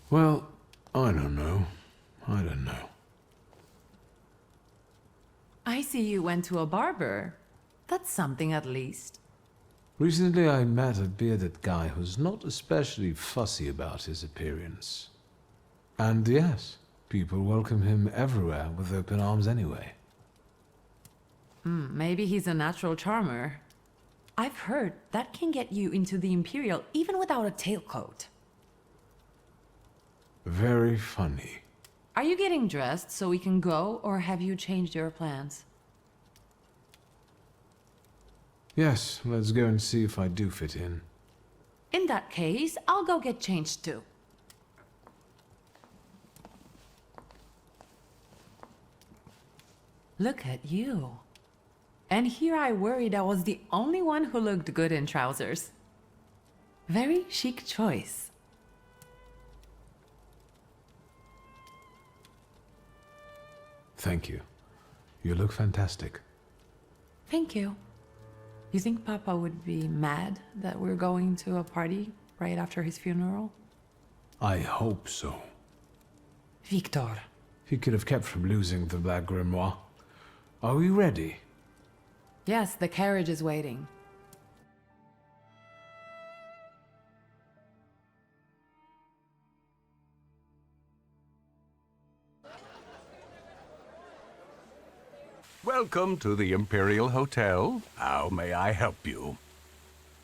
Well, I don't know. I don't know. I see you went to a barber. That's something at least. Recently I met a bearded guy who's not especially fussy about his appearance. And yes, people welcome him everywhere with open arms anyway. Maybe he's a natural charmer. I've heard that can get you into the Imperial even without a tailcoat. Very funny. Are you getting dressed so we can go, or have you changed your plans? Yes, let's go and see if I do fit in. In that case, I'll go get changed too. Look at you. And here I worried I was the only one who looked good in trousers. Very chic choice. Thank you. You look fantastic. Thank you. You think Papa would be mad that we're going to a party right after his funeral? I hope so. Wiktor. He could have kept from losing the Black Grimoire. Are we ready? Yes, the carriage is waiting. Welcome to the Imperial Hotel. How may I help you?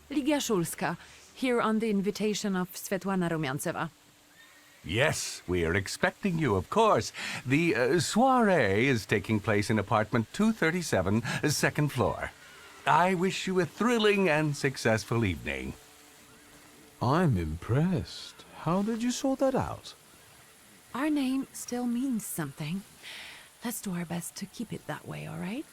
Ligia Szulska, here on the invitation of Svetlana Rumiantseva. Yes, we are expecting you, of course. The soiree is taking place in apartment 237, second floor. I wish you a thrilling and successful evening. I'm impressed. How did you sort that out? Our name still means something. Let's do our best to keep it that way, all right?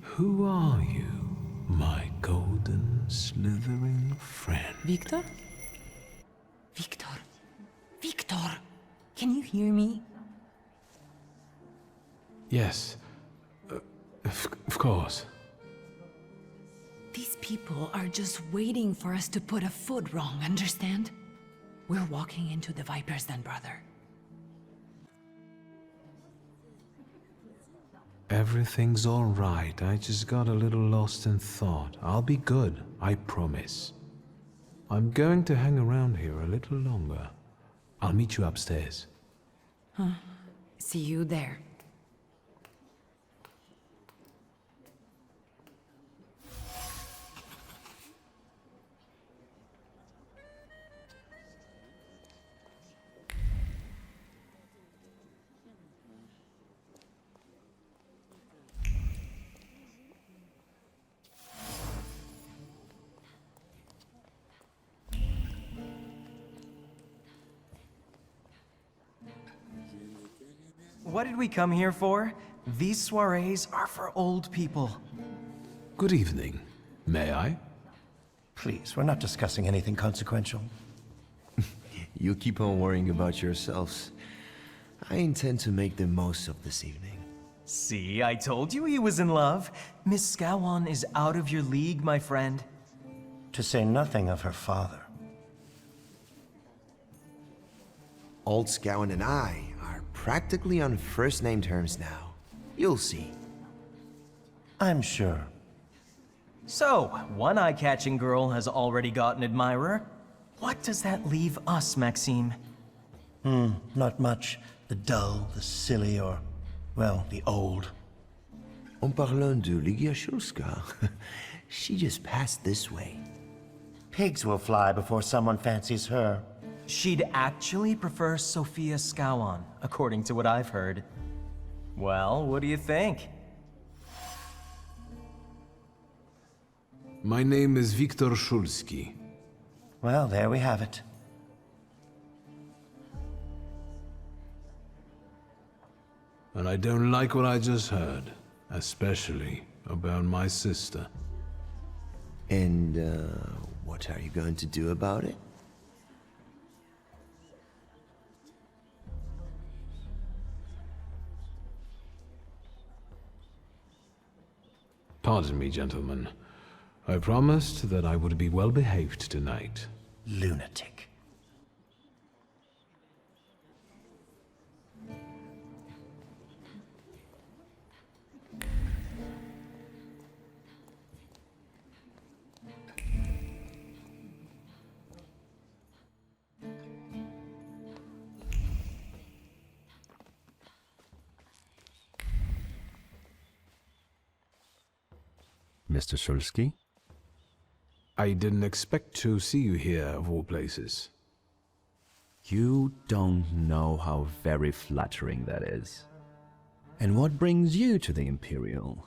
Who are you, my golden slithering friend? Wiktor? Wiktor. Wiktor! Can you hear me? Yes, of course. These people are just waiting for us to put a foot wrong, understand? We're walking into the Viper's Den, brother. Everything's all right. I just got a little lost in thought. I'll be good, I promise. I'm going to hang around here a little longer. I'll meet you upstairs. See you there. What did we come here for? These soirees are for old people. Good evening. May I? Please, we're not discussing anything consequential. You keep on worrying about yourselves. I intend to make the most of this evening. See, I told you he was in love. Miss Scowan is out of your league, my friend. To say nothing of her father. Old Scowan and I are practically on first-name terms now. You'll see. I'm sure. So, one eye-catching girl has already got an admirer. What does that leave us, Maxime? Not much. The dull, the silly, or, well, the old. En parlant de Ligia Szulska, she just passed this way. Pigs will fly before someone fancies her. She'd actually prefer Sophia Scowan, according to what I've heard. Well, what do you think? My name is Wiktor Szulski. Well, there we have it. And I don't like what I just heard, especially about my sister. And, what are you going to do about it? Pardon me, gentlemen. I promised that I would be well behaved tonight. Lunatic. Mr. Szulski? I didn't expect to see you here, of all places. You don't know how very flattering that is. And what brings you to the Imperial?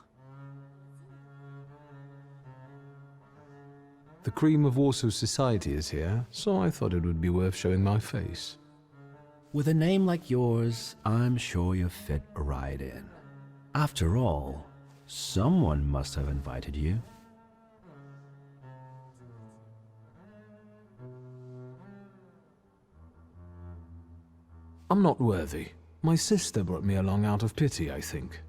The cream of Warsaw society is here, so I thought it would be worth showing my face. With a name like yours, I'm sure you fit right in. After all, someone must have invited you. I'm not worthy. My sister brought me along out of pity, I think.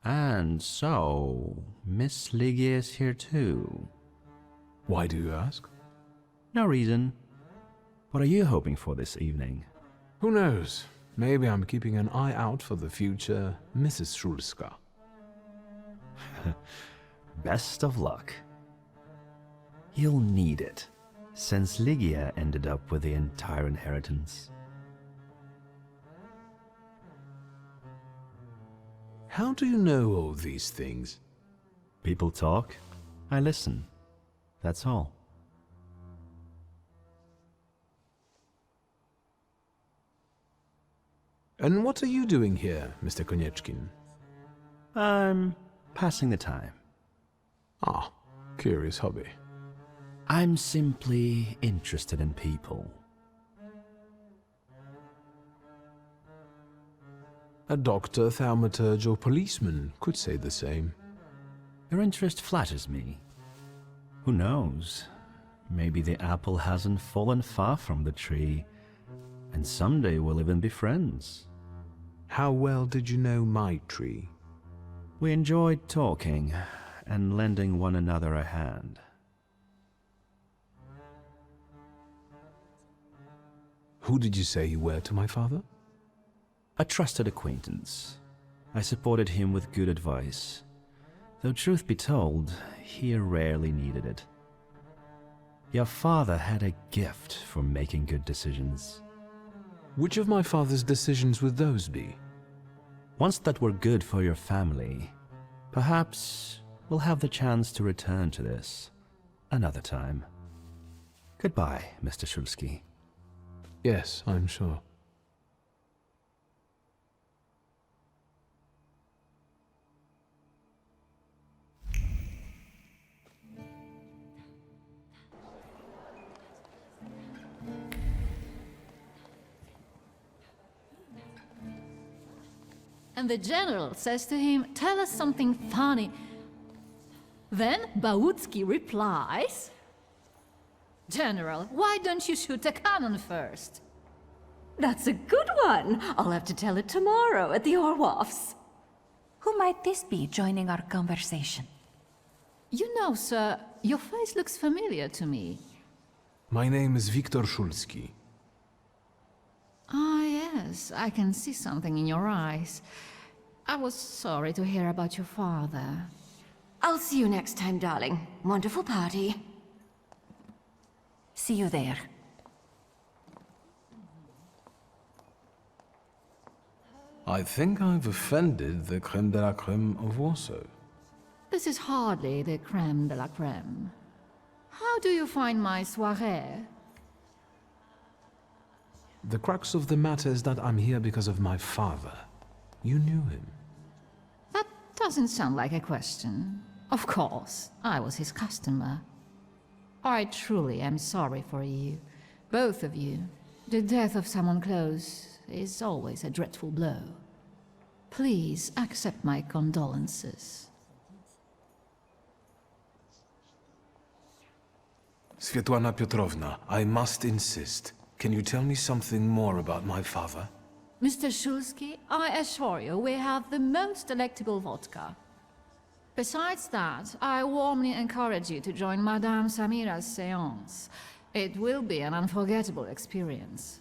And so, Miss Ligia is here too. Why do you ask? No reason. What are you hoping for this evening? Who knows? Maybe I'm keeping an eye out for the future Mrs. Szulska. Best of luck. You'll need it, since Ligia ended up with the entire inheritance. How do you know all these things? People talk, I listen. That's all. And what are you doing here, Mr. Konieczkin? I'm passing the time. Ah, curious hobby. I'm simply interested in people. A doctor, thaumaturge, or policeman could say the same. Your interest flatters me. Who knows? Maybe the apple hasn't fallen far from the tree, and someday we'll even be friends. How well did you know my tree? We enjoyed talking and lending one another a hand. Who did you say you were to my father? A trusted acquaintance. I supported him with good advice, though truth be told, he rarely needed it. Your father had a gift for making good decisions. Which of my father's decisions would those be? Ones that were good for your family. Perhaps we'll have the chance to return to this another time. Goodbye, Mr. Szulski. Yes, I'm sure. And the general says to him, "Tell us something funny." Then Bałucki replies, "General, why don't you shoot a cannon first?" That's a good one. I'll have to tell it tomorrow at the Orloffs. Who might this be joining our conversation? You know, sir, your face looks familiar to me. My name is Wiktor Szulski. Ah, yes, I can see something in your eyes. I was sorry to hear about your father. I'll see you next time, darling. Wonderful party. See you there. I think I've offended the creme de la creme of Warsaw. This is hardly the creme de la creme. How do you find my soirée? The crux of the matter is that I'm here because of my father. You knew him. That doesn't sound like a question. Of course, I was his customer. I truly am sorry for you, both of you. The death of someone close is always a dreadful blow. Please accept my condolences. Svetlana Petrovna, I must insist. Can you tell me something more about my father? Mr. Szulski, I assure you we have the most delectable vodka. Besides that, I warmly encourage you to join Madame Samira's séance. It will be an unforgettable experience.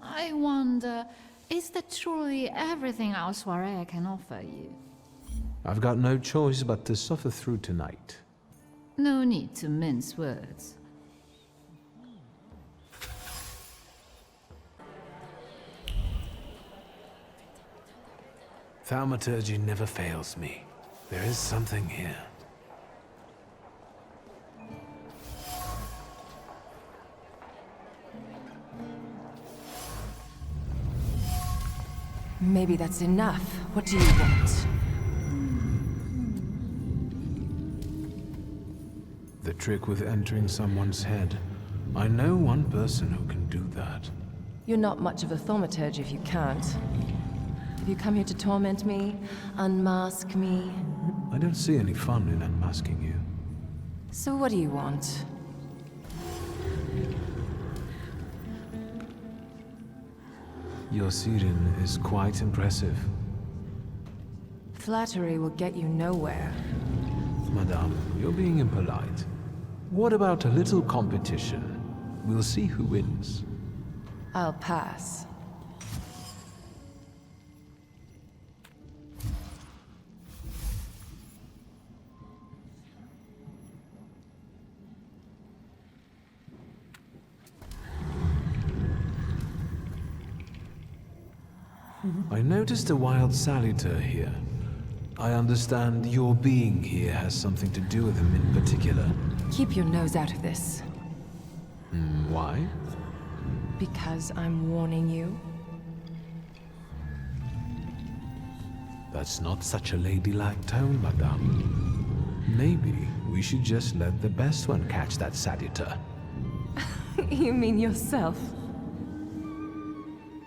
I wonder, is that truly everything our soirée can offer you? I've got no choice but to suffer through tonight. No need to mince words. Thaumaturge never fails me. There is something here. Maybe that's enough. What do you want? The trick with entering someone's head. I know one person who can do that. You're not much of a thaumaturge if you can't. Have you come here to torment me? Unmask me? I don't see any fun in unmasking you. So what do you want? Your siren is quite impressive. Flattery will get you nowhere. Madame, you're being impolite. What about a little competition? We'll see who wins. I'll pass. I noticed a wild Salutor here. I understand your being here has something to do with him in particular. Keep your nose out of this. Why? Because I'm warning you. That's not such a ladylike tone, madame. Maybe we should just let the best one catch that Salutor. You mean yourself?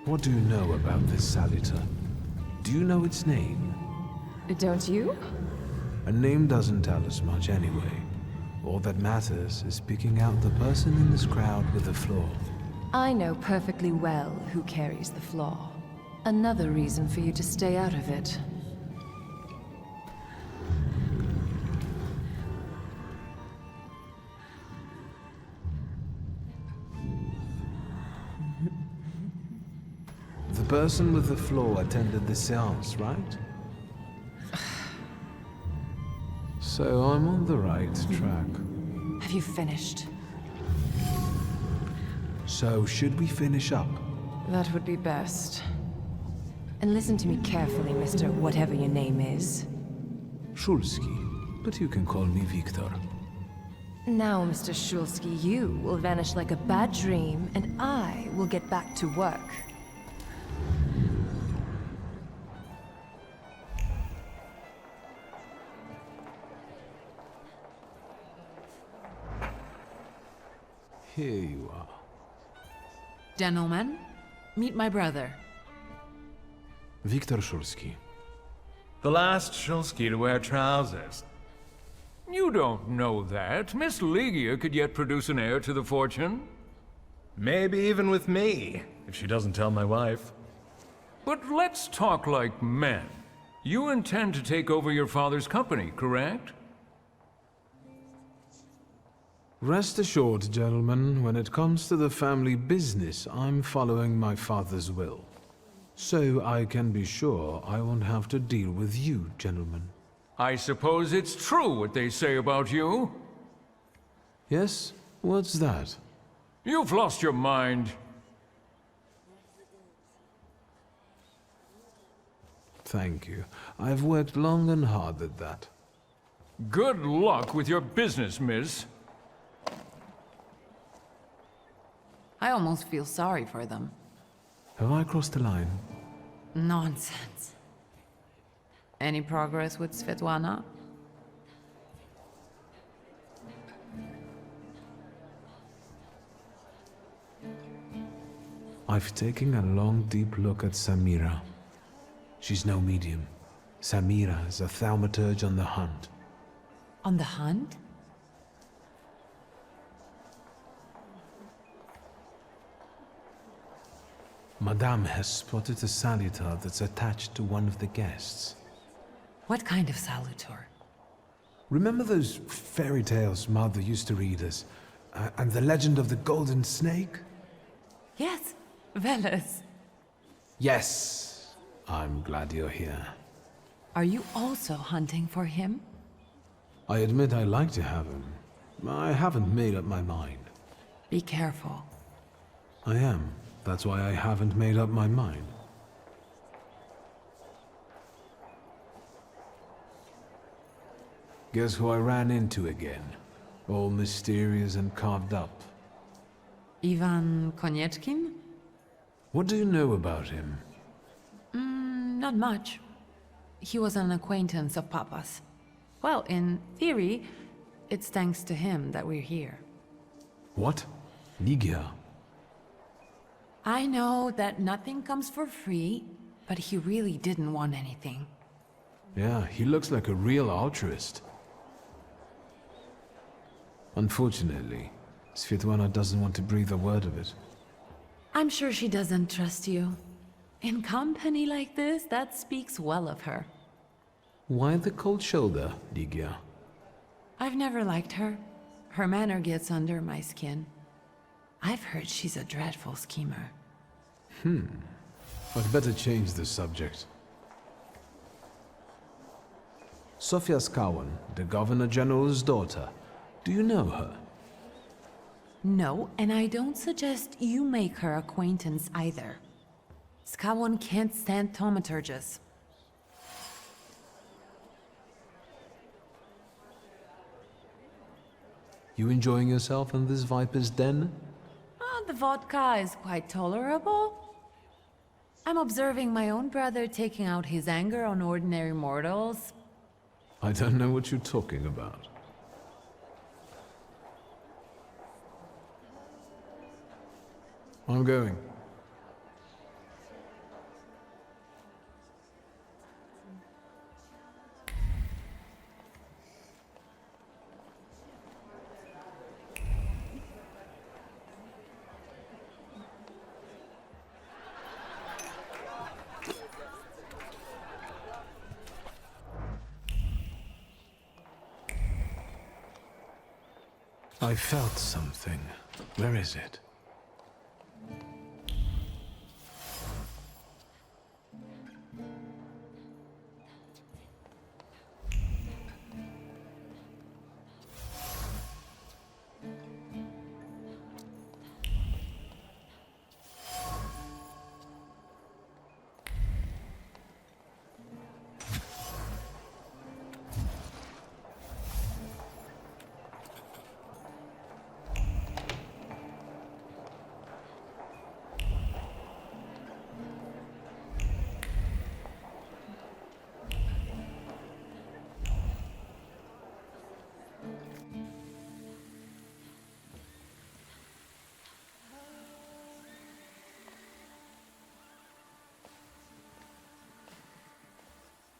What do you know about this Salutor? Do you know its name? Don't you? A name doesn't tell us much anyway. All that matters is picking out the person in this crowd with the flaw. I know perfectly well who carries the flaw. Another reason for you to stay out of it. The person with the flaw attended the seance, right? So I'm on the right track. Have you finished? So should we finish up? That would be best. And listen to me carefully, Mr. Whatever your name is. Szulski, but you can call me Wiktor. Now, Mr. Szulski, you will vanish like a bad dream, and I will get back to work. Here you are. Gentlemen, meet my brother. Wiktor Szulski. The last Szulski to wear trousers. You don't know that. Miss Ligia could yet produce an heir to the fortune. Maybe even with me, if she doesn't tell my wife. But let's talk like men. You intend to take over your father's company, correct? Rest assured, gentlemen, when it comes to the family business, I'm following my father's will. So I can be sure I won't have to deal with you, gentlemen. I suppose it's true what they say about you? Yes? What's that? You've lost your mind. Thank you. I've worked long and hard at that. Good luck with your business, miss. I almost feel sorry for them. Have I crossed the line? Nonsense. Any progress with Svetlana? I've taken a long, deep look at Samira. She's no medium. Samira is a thaumaturge on the hunt. On the hunt? Madame has spotted a salutor that's attached to one of the guests. What kind of salutor? Remember those fairy tales Mother used to read us? And the legend of the golden snake? Yes, Veles. Yes. I'm glad you're here. Are you also hunting for him? I admit I like to have him. I haven't made up my mind. Be careful. I am. That's why I haven't made up my mind. Guess who I ran into again? All mysterious and carved up. Ivan Konieczkin? What do you know about him? Not much. He was an acquaintance of Papa's. Well, in theory, it's thanks to him that we're here. What? Ligia? I know that nothing comes for free, but he really didn't want anything. Yeah, he looks like a real altruist. Unfortunately, Svetlana doesn't want to breathe a word of it. I'm sure she doesn't trust you. In company like this, that speaks well of her. Why the cold shoulder, Ligia? I've never liked her. Her manner gets under my skin. I've heard she's a dreadful schemer. I'd better change the subject. Sofia Skawan, the Governor General's daughter. Do you know her? No, and I don't suggest you make her acquaintance either. Skawon can't stand thaumaturges. You enjoying yourself in this viper's den? Oh, the vodka is quite tolerable. I'm observing my own brother taking out his anger on ordinary mortals. I don't know what you're talking about. I'm going. I felt something. Where is it?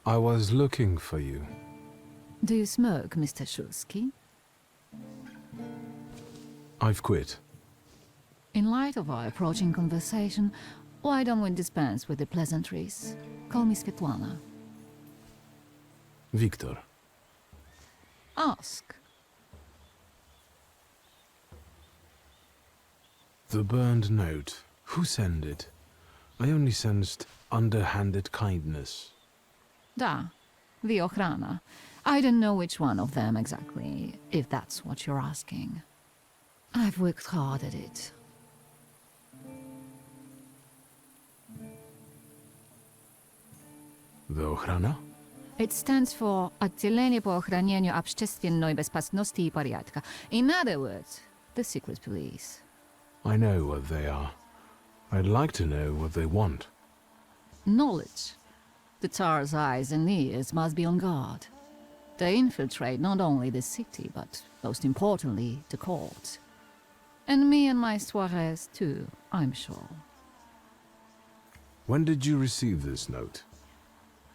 I was looking for you. Do you smoke, Mr. Szulski? I've quit. In light of our approaching conversation, why don't we dispense with the pleasantries? Call me Svetlana. Wiktor. Ask. The burned note. Who sent it? I only sensed underhanded kindness. Da, the Ochrana. I don't know which one of them exactly, if that's what you're asking. I've worked hard at it. The Ochrana? It stands for Отделение по охранению общественной безопасности и порядка. In other words, the secret police. I know what they are. I'd like to know what they want. Knowledge. The Tsar's eyes and ears must be on guard. They infiltrate not only the city, but most importantly, the court. And me and my soirees too, I'm sure. When did you receive this note?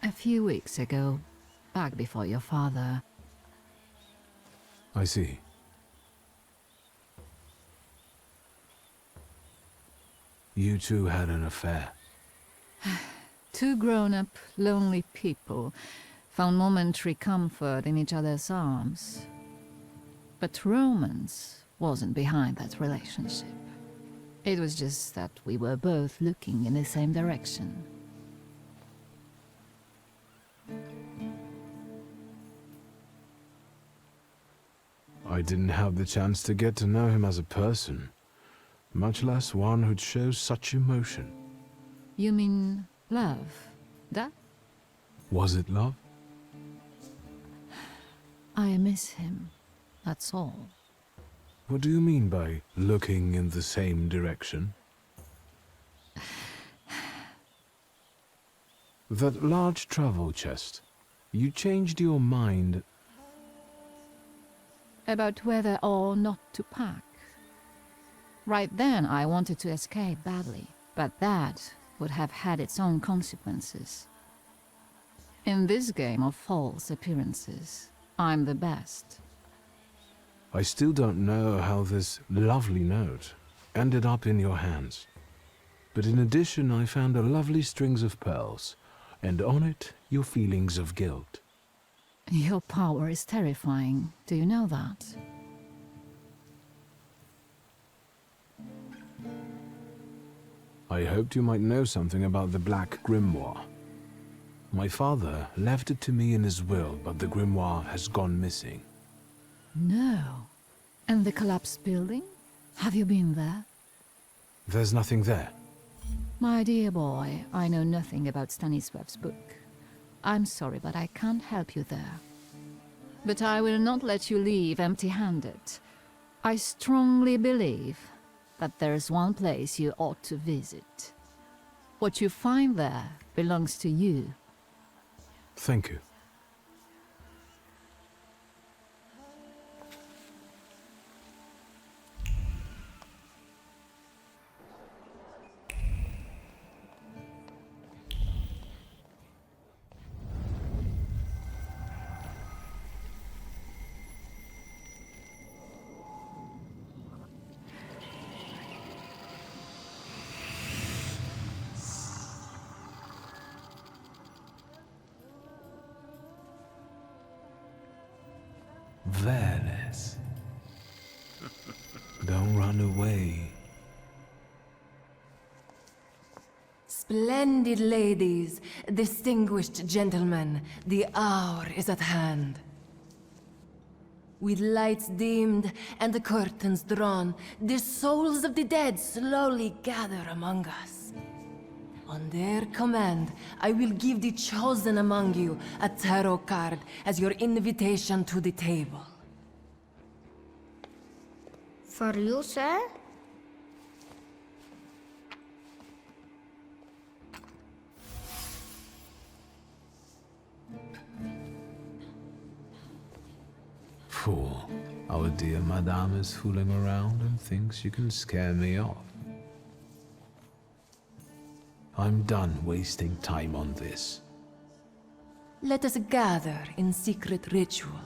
A few weeks ago, back before your father. I see. You two had an affair. Two grown-up, lonely people found momentary comfort in each other's arms. But romance wasn't behind that relationship. It was just that we were both looking in the same direction. I didn't have the chance to get to know him as a person, much less one who'd show such emotion. You mean love? That? Was it love? I miss him, that's all. What do you mean by looking in the same direction? That large travel chest. You changed your mind. About whether or not to pack. Right then I wanted to escape badly, but that would have had its own consequences. In this game of false appearances, I'm the best. I still don't know how this lovely note ended up in your hands. But in addition, I found a lovely strings of pearls, and on it, your feelings of guilt. Your power is terrifying. Do you know that? I hoped you might know something about the Black Grimoire. My father left it to me in his will, but the grimoire has gone missing. No. And the collapsed building? Have you been there? There's nothing there. My dear boy, I know nothing about Stanisław's book. I'm sorry, but I can't help you there. But I will not let you leave empty-handed. I strongly believe that there's one place you ought to visit. What you find there belongs to you. Thank you. Valis. Don't run away. Splendid ladies, distinguished gentlemen, the hour is at hand. With lights dimmed and the curtains drawn, the souls of the dead slowly gather among us. On their command, I will give the chosen among you a tarot card as your invitation to the table. For you, sir? Fool. Our dear madame is fooling around and thinks you can scare me off. I'm done wasting time on this. Let us gather in secret ritual.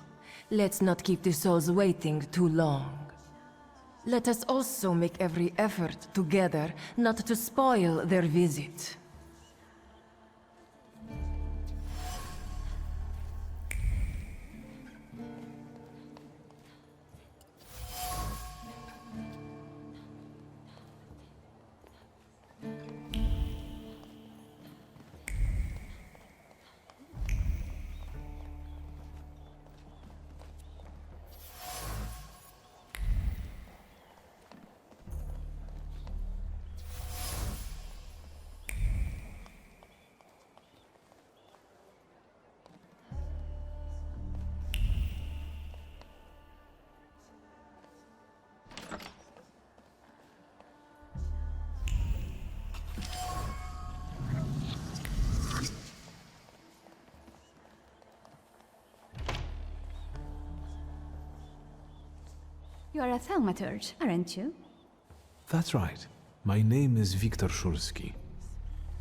Let's not keep the souls waiting too long. Let us also make every effort together not to spoil their visit. You are a thaumaturge, aren't you? That's right. My name is Wiktor Szulski.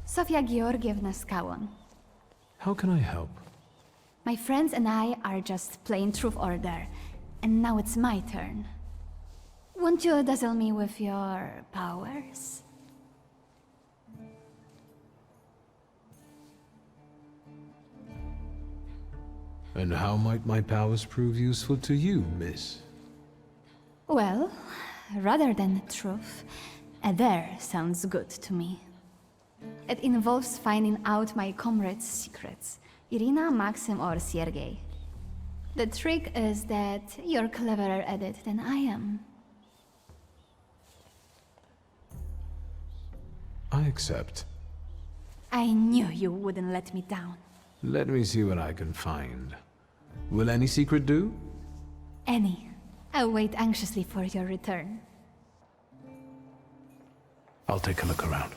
Sofia Georgievna Skałon. How can I help? My friends and I are just plain Truth Order, and now it's my turn. Won't you dazzle me with your powers? And how might my powers prove useful to you, miss? Well, rather than the truth, a dare sounds good to me. It involves finding out my comrades' secrets, Irina, Maxim, or Sergei. The trick is that you're cleverer at it than I am. I accept. I knew you wouldn't let me down. Let me see what I can find. Will any secret do? Any. I'll wait anxiously for your return. I'll take a look around.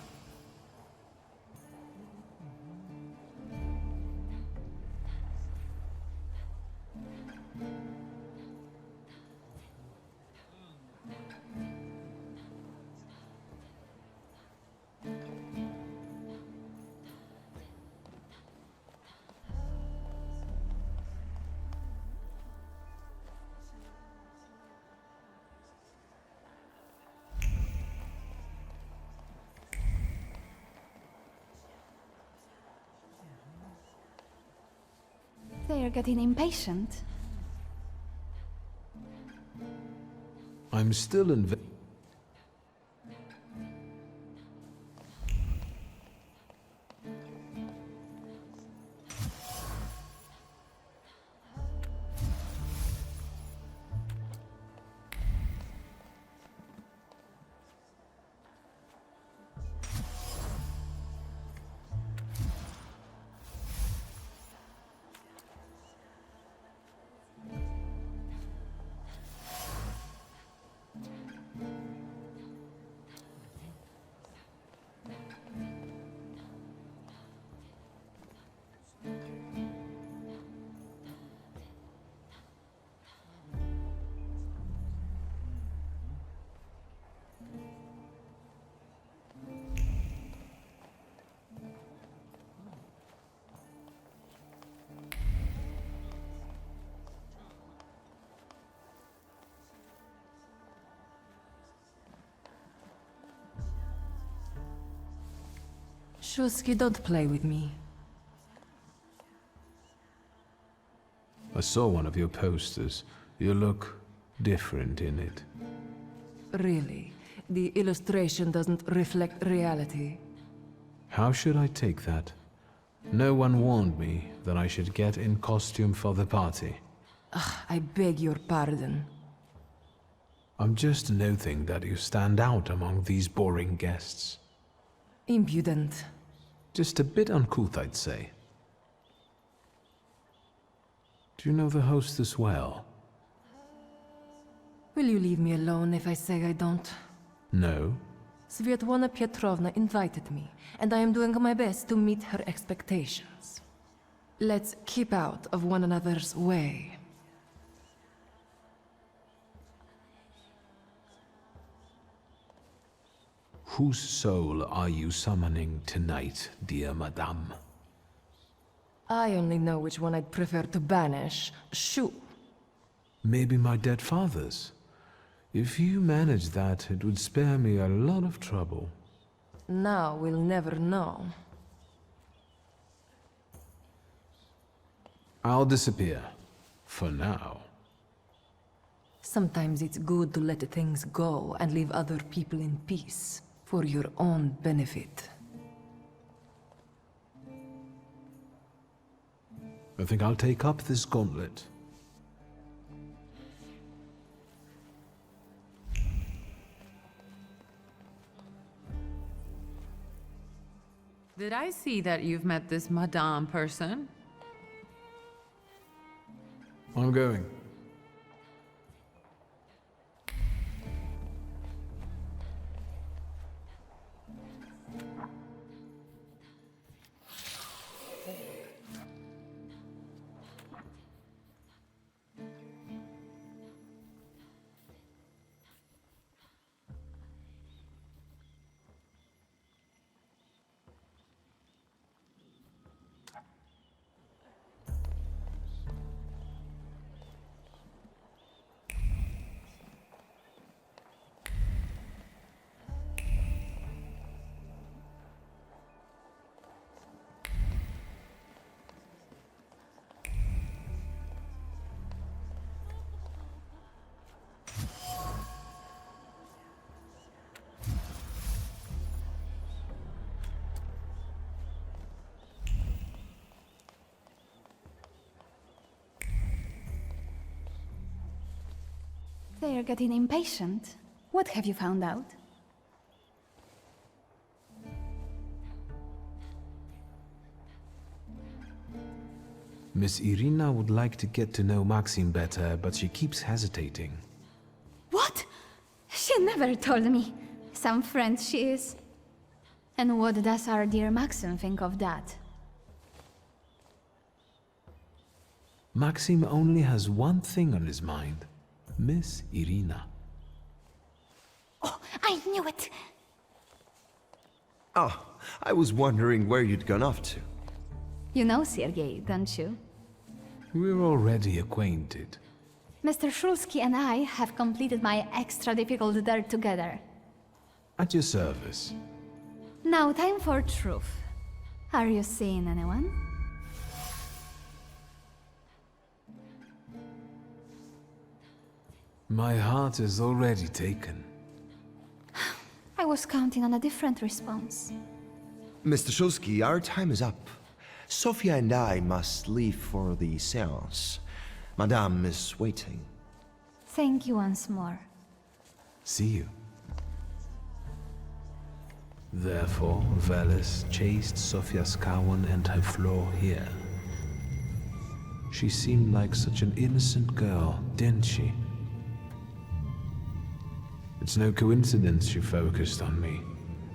They're getting impatient. I'm still in. Szulski, don't play with me. I saw one of your posters. You look different in it. Really, the illustration doesn't reflect reality. How should I take that? No one warned me that I should get in costume for the party. I beg your pardon. I'm just noting that you stand out among these boring guests. Impudent. Just a bit uncouth, I'd say. Do you know the hostess well? Will you leave me alone if I say I don't? No. Svetlana Petrovna invited me, and I am doing my best to meet her expectations. Let's keep out of one another's way. Whose soul are you summoning tonight, dear madame? I only know which one I'd prefer to banish. Shoo! Maybe my dead father's. If you manage that, it would spare me a lot of trouble. Now we'll never know. I'll disappear. For now. Sometimes it's good to let things go and leave other people in peace, for your own benefit. I think I'll take up this gauntlet. Did I see that you've met this Madame person? I'm going. They are getting impatient. What have you found out? Miss Irina would like to get to know Maxim better, but she keeps hesitating. What? She never told me. Some friend she is. And what does our dear Maxim think of that? Maxim only has one thing on his mind. Miss Irina. Oh, I knew it! Oh, I was wondering where you'd gone off to. You know Sergei, don't you? We're already acquainted. Mr. Szulski and I have completed my extra difficult dare together. At your service. Now time for truth. Are you seeing anyone? My heart is already taken. I was counting on a different response. Mr. Szulski, our time is up. Sofia and I must leave for the seance. Madame is waiting. Thank you once more. See you. Therefore, Veles chased Sofia Skawan and her floor here. She seemed like such an innocent girl, didn't she? It's no coincidence she focused on me.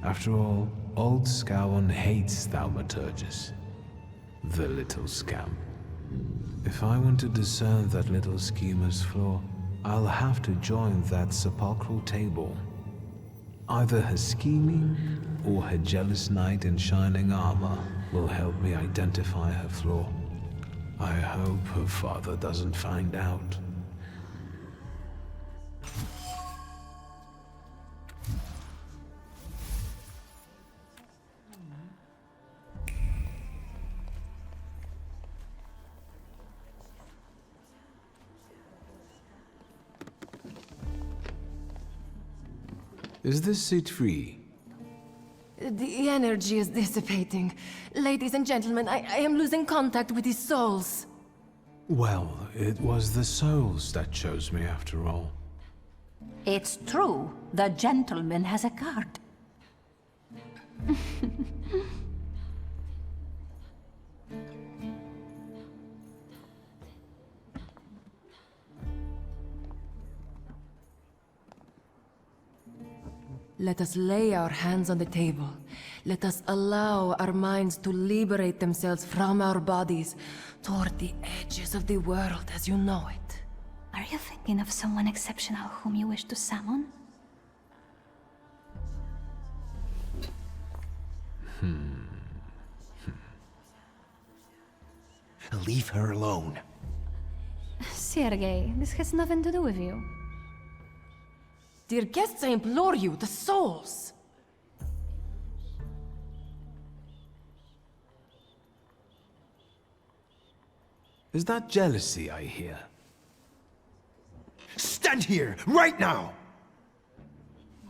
After all, old Skawan hates thaumaturges. The little scamp. If I want to discern that little schemer's flaw, I'll have to join that sepulchral table. Either her scheming or her jealous knight in shining armor will help me identify her flaw. I hope her father doesn't find out. Is this seat free? The energy is dissipating. Ladies and gentlemen, I am losing contact with these souls. Well, it was the souls that chose me after all. It's true. The gentleman has a card. Let us lay our hands on the table. Let us allow our minds to liberate themselves from our bodies toward the edges of the world as you know it. Are you thinking of someone exceptional whom you wish to summon? Leave her alone. Sergei, this has nothing to do with you. Dear guests, I implore you, the souls! Is that jealousy I hear? Stand here, right now!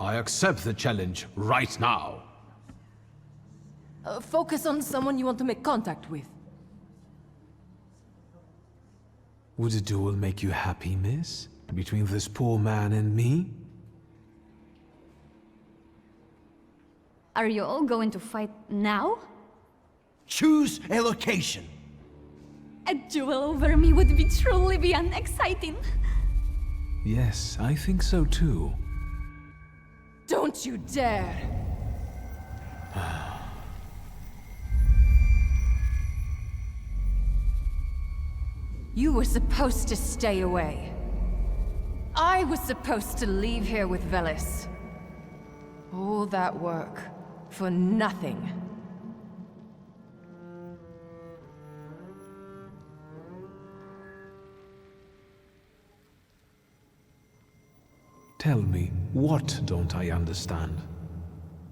I accept the challenge right now. Focus on someone you want to make contact with. Would a duel make you happy, miss? Between this poor man and me? Are you all going to fight now? Choose a location. A duel over me would be truly beyond exciting. Yes, I think so too. Don't you dare! You were supposed to stay away. I was supposed to leave here with Veles. All that work for nothing. Tell me, what don't I understand?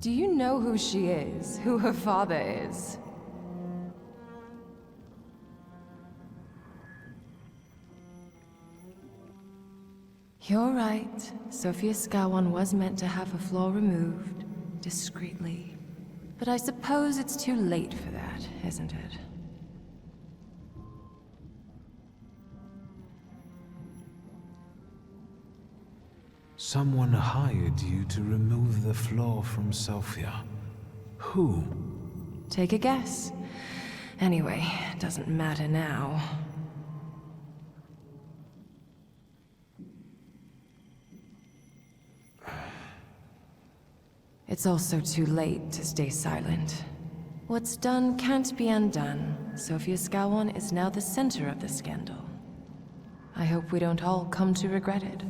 Do you know who she is? Who her father is? You're right. Sofia Skawan was meant to have her flaw removed, discreetly. But I suppose it's too late for that, isn't it? Someone hired you to remove the flaw from Sophia. Who? Take a guess. Anyway, it doesn't matter now. It's also too late to stay silent. What's done can't be undone. Sophia Skowon is now the center of the scandal. I hope we don't all come to regret it.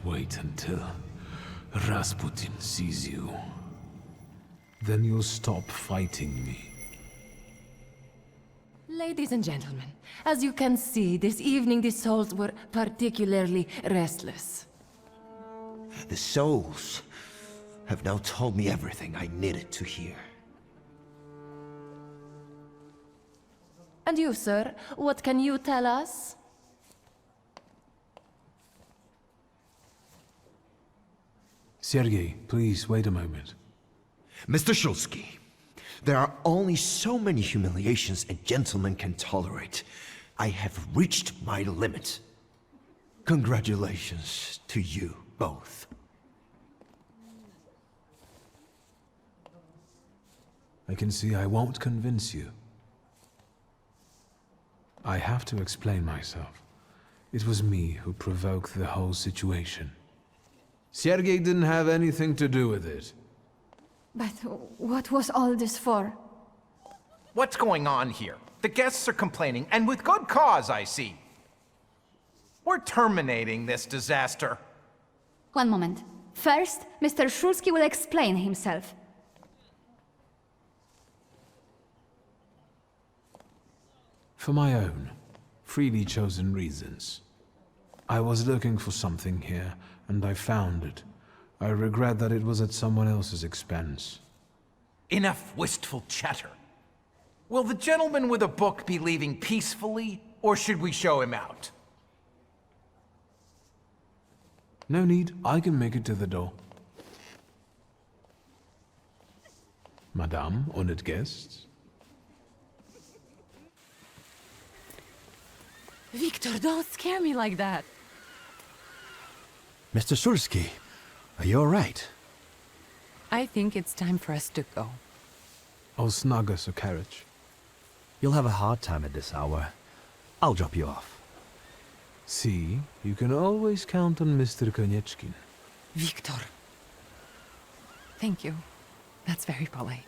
Just wait until Rasputin sees you. Then you'll stop fighting me. Ladies and gentlemen, as you can see, this evening the souls were particularly restless. The souls have now told me everything I needed to hear. And you, sir, what can you tell us? Sergei, please wait a moment. Mr. Szulski, there are only so many humiliations a gentleman can tolerate. I have reached my limit. Congratulations to you both. I can see I won't convince you. I have to explain myself. It was me who provoked the whole situation. Sergei didn't have anything to do with it. But what was all this for? What's going on here? The guests are complaining, and with good cause, I see. We're terminating this disaster. One moment. First, Mr. Szulski will explain himself. For my own, freely chosen reasons. I was looking for something here, and I found it. I regret that it was at someone else's expense. Enough wistful chatter. Will the gentleman with a book be leaving peacefully, or should we show him out? No need, I can make it to the door. Madame, honored guests. Wiktor, don't scare me like that. Mr. Szulski, are you all right? I think it's time for us to go. I'll snug us a carriage. You'll have a hard time at this hour. I'll drop you off. See, you can always count on Mr. Konieczkin. Wiktor. Thank you. That's very polite.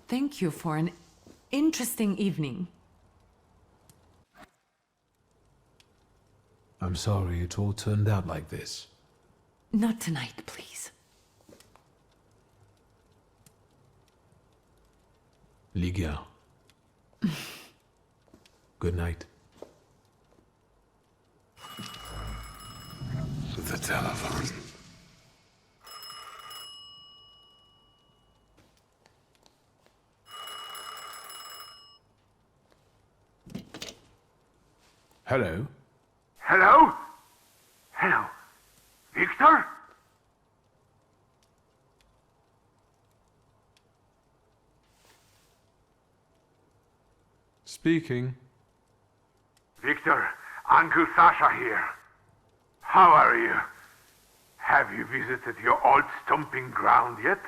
Thank you for an interesting evening. I'm sorry it all turned out like this. Not tonight, please. Ligia. Good night. The telephone. Hello? Hello? Hello? Wiktor? Speaking. Wiktor, Uncle Sasha here. How are you? Have you visited your old stomping ground yet?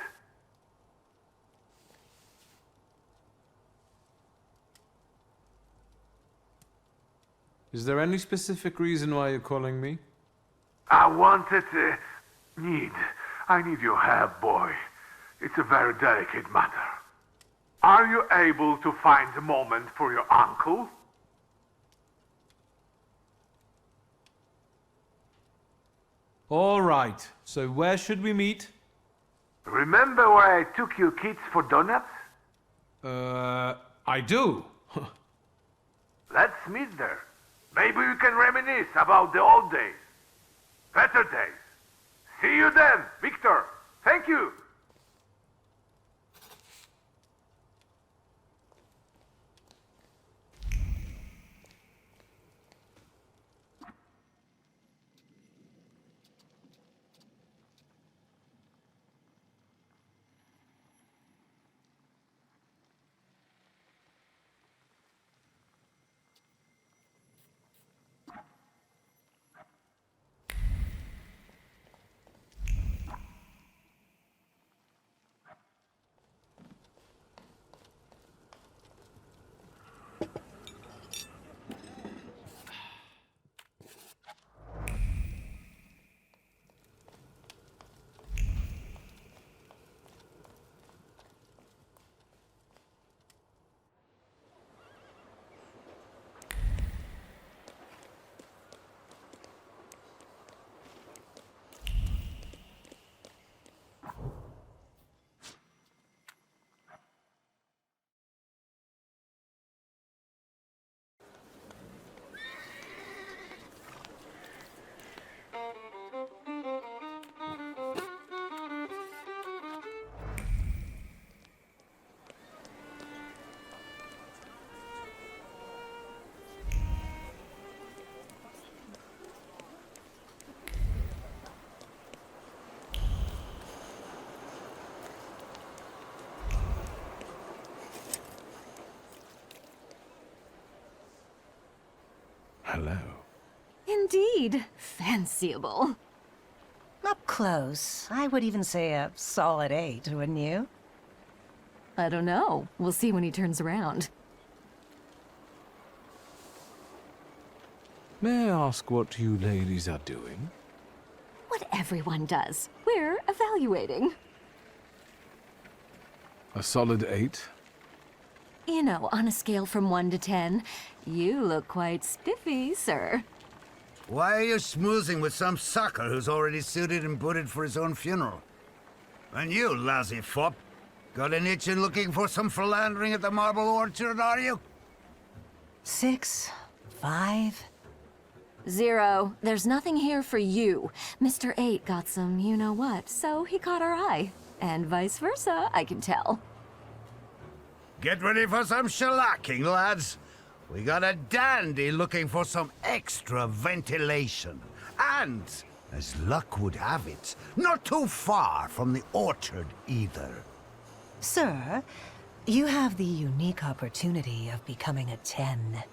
Is there any specific reason why you're calling me? I need your help, boy. It's a very delicate matter. Are you able to find a moment for your uncle? All right, so where should we meet? Remember where I took you kids for donuts? I do. Let's meet there. Maybe we can reminisce about the old days. Better days. See you then, Wiktor. Thank you. hello. Indeed, fanciable. Up close, I would even say a solid 8, wouldn't you? I don't know. We'll see when he turns around. May I ask what you ladies are doing? What everyone does. We're evaluating. A solid 8? You know, on a scale from 1 to 10, you look quite spiffy, sir. Why are you schmoozing with some sucker who's already suited and booted for his own funeral? And you, lousy fop, got an itch in looking for some philandering at the Marble Orchard, are you? 6, 5... 0. There's nothing here for you. Mr. 8 got some you-know-what, so he caught our eye. And vice versa, I can tell. Get ready for some shellacking, lads. We got a dandy looking for some extra ventilation. And, as luck would have it, not too far from the orchard either. Sir, you have the unique opportunity of becoming a 10.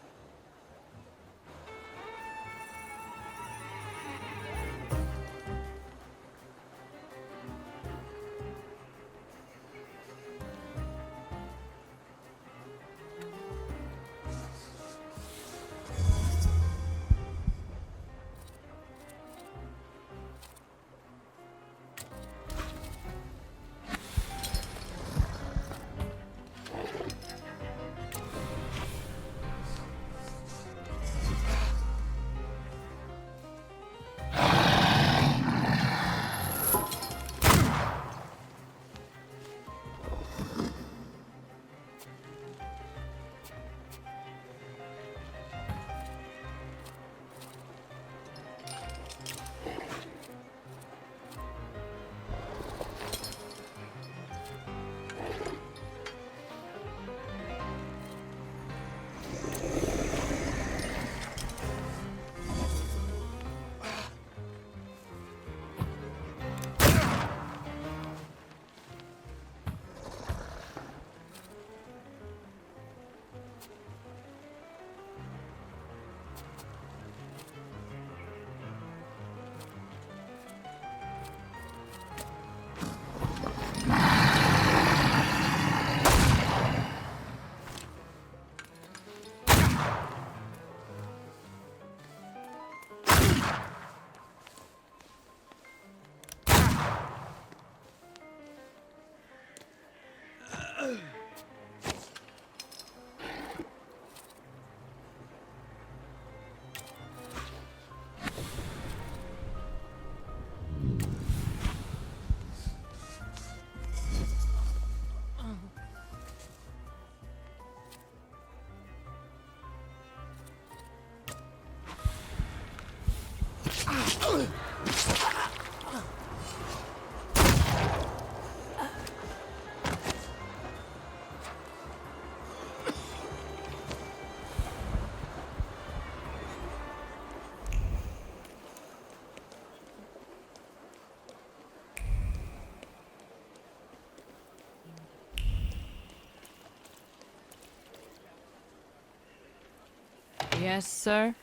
Yes, sir?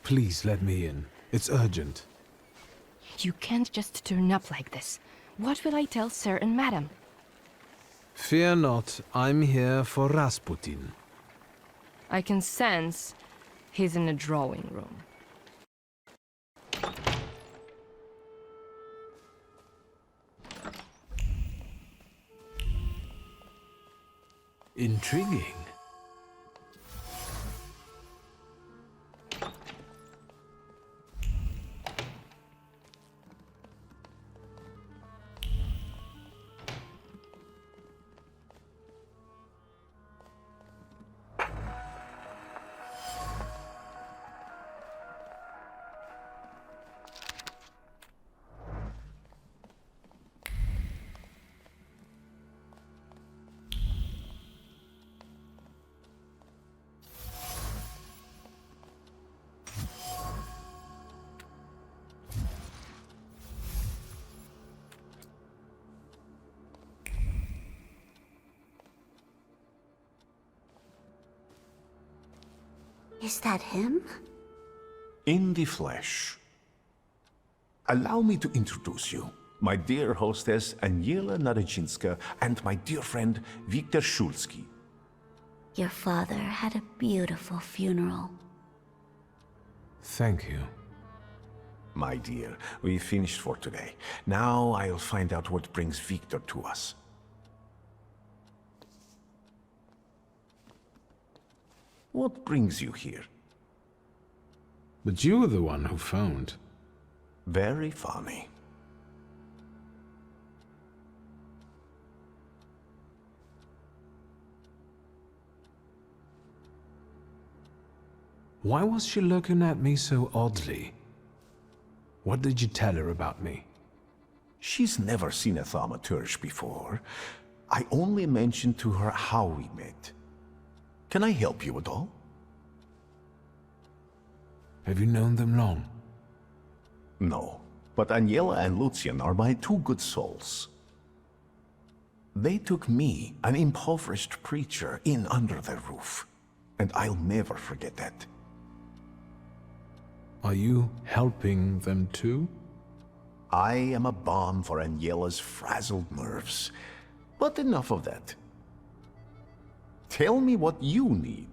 Please let me in. It's urgent. You can't just turn up like this. What will I tell sir and madam? Fear not, I'm here for Rasputin. I can sense he's in the drawing room. Intriguing. Is that him? In the flesh. Allow me to introduce you. My dear hostess, Aniela Naradzinska, and my dear friend, Wiktor Szulski. Your father had a beautiful funeral. Thank you. My dear, we finished for today. Now I'll find out what brings Wiktor to us. What brings you here? But you were the one who phoned. Very funny. Why was she looking at me so oddly? What did you tell her about me? She's never seen a thaumaturge before. I only mentioned to her how we met. Can I help you at all? Have you known them long? No, but Aniela and Lucian are my two good souls. They took me, an impoverished preacher, in under their roof, and I'll never forget that. Are you helping them too? I am a balm for Aniela's frazzled nerves. But enough of that. Tell me what you need.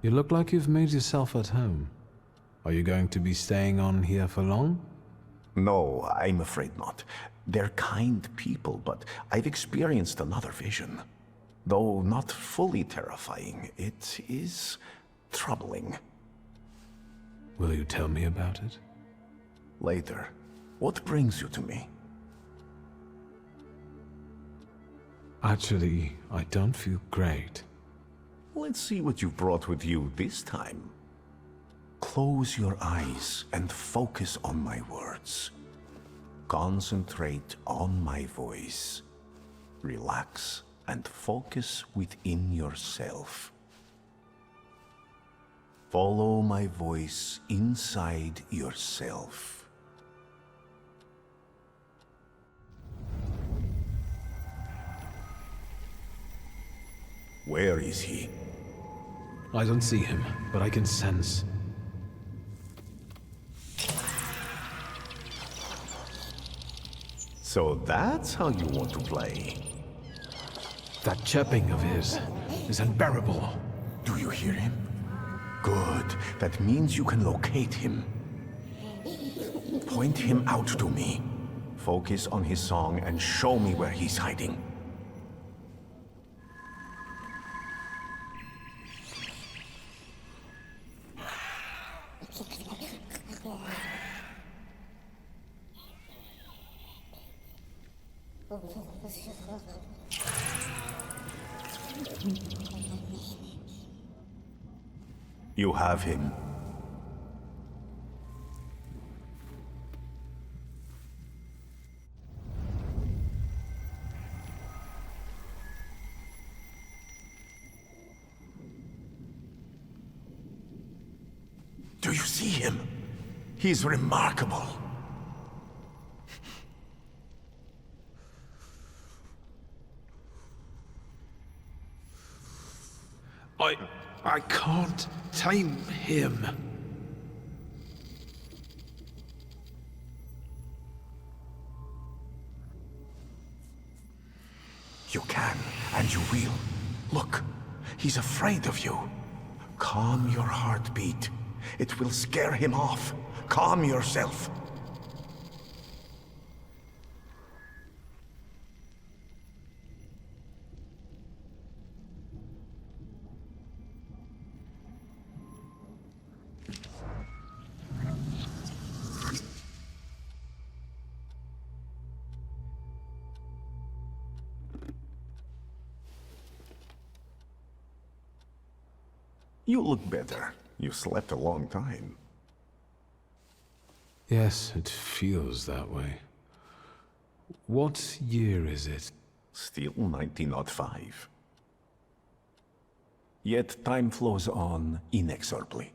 You look like you've made yourself at home. Are you going to be staying on here for long? No, I'm afraid not. They're kind people, but I've experienced another vision. Though not fully terrifying, it is troubling. Will you tell me about it? Later. What brings you to me? Actually, I don't feel great. Let's see what you've brought with you this time. Close your eyes and focus on my words. Concentrate on my voice. Relax and focus within yourself. Follow my voice inside yourself. Where is he? I don't see him, but I can sense. So that's how you want to play. That chirping of his is unbearable. Do you hear him? Good. That means you can locate him. Point him out to me. Focus on his song and show me where he's hiding. You have him. Do you see him? He's remarkable. I can't tame him. You can, and you will. Look, he's afraid of you. Calm your heartbeat. It will scare him off. Calm yourself. You look better. You slept a long time. Yes, it feels that way. What year is it? Still 1905. Yet time flows on inexorably.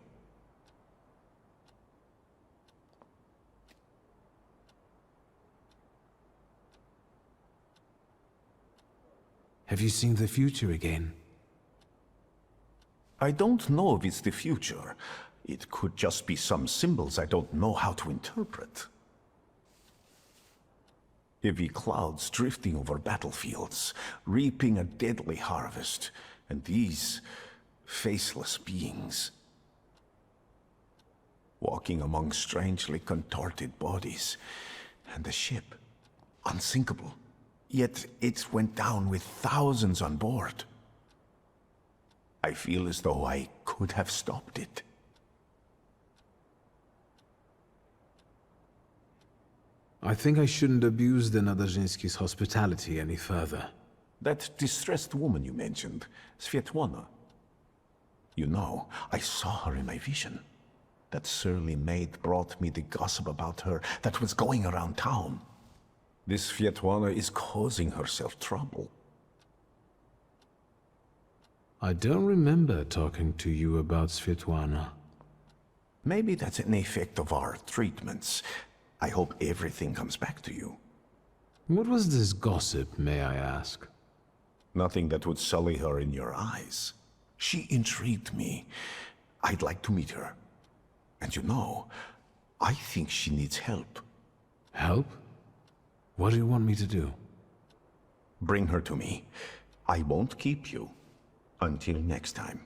Have you seen the future again? I don't know if it's the future. It could just be some symbols I don't know how to interpret. Heavy clouds drifting over battlefields, reaping a deadly harvest, and these faceless beings walking among strangely contorted bodies, and the ship, unsinkable, yet it went down with thousands on board. I feel as though I could have stopped it. I think I shouldn't abuse the Nadarzyński's hospitality any further. That distressed woman you mentioned, Svetlana. You know, I saw her in my vision. That surly maid brought me the gossip about her that was going around town. This Svetlana is causing herself trouble. I don't remember talking to you about Svetlana. Maybe that's an effect of our treatments. I hope everything comes back to you. What was this gossip, may I ask? Nothing that would sully her in your eyes. She intrigued me. I'd like to meet her. And you know, I think she needs help. Help? What do you want me to do? Bring her to me. I won't keep you. Until next time.